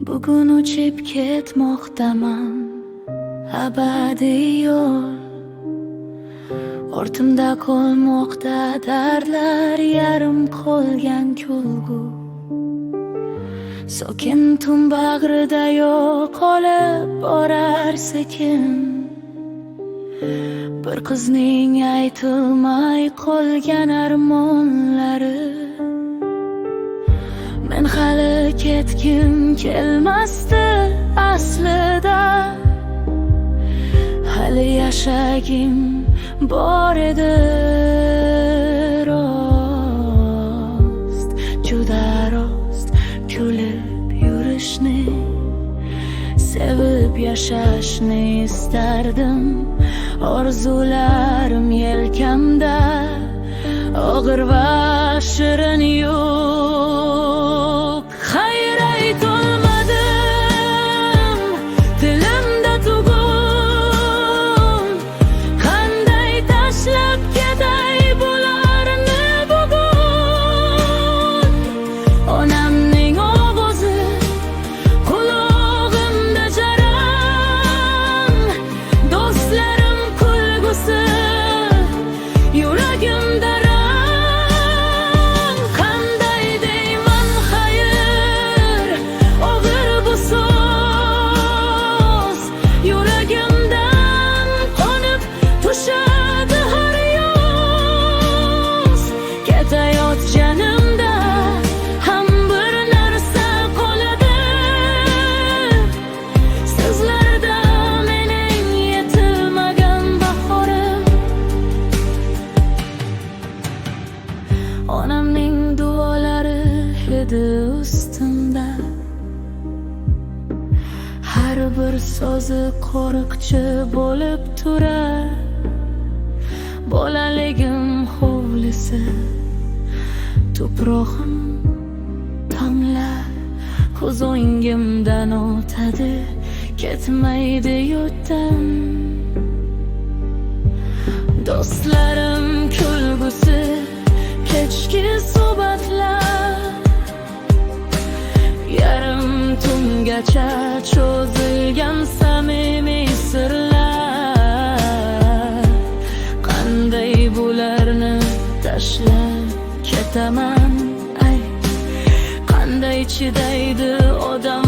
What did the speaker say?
Bugun uchib ketmoqdaman abadiy yo'l. Ortimda qolmoqda dardlar, yarim qolgan kulgu. Sokin tun bag'rida yo'qolib borar sekin. Bir qizning aytilmay qolgan armonlari. Men hali ketgim kelmasdi aslida, hali yashagim bor edi rost, juda rost. Kulib yurishni, sevib yashashni istardim. Orzularim yelkamda, og'ir va shirin yo'q. Xayr aytolmadim, dilimda tugun. Qanday tashlab ketay bularni bugun. Onamning ovozi qulog'imda jaran, do'stlarim kulgusi yuragimda. Onamning duolari edi ustimda, har bir so'zi qo'riqchi bo'lib turar. Bolaligim hovlisi, tuprog'im tonglar ko'z o'ngimdan o'tadi, ketmaydi yoddan. Do'stlarim kulgusi, kechki suhbatlar, yarim tungacha cho'zilgan samimiy sirlar. Qanday bularni tashlab ketaman, ay qanday chidaydi odam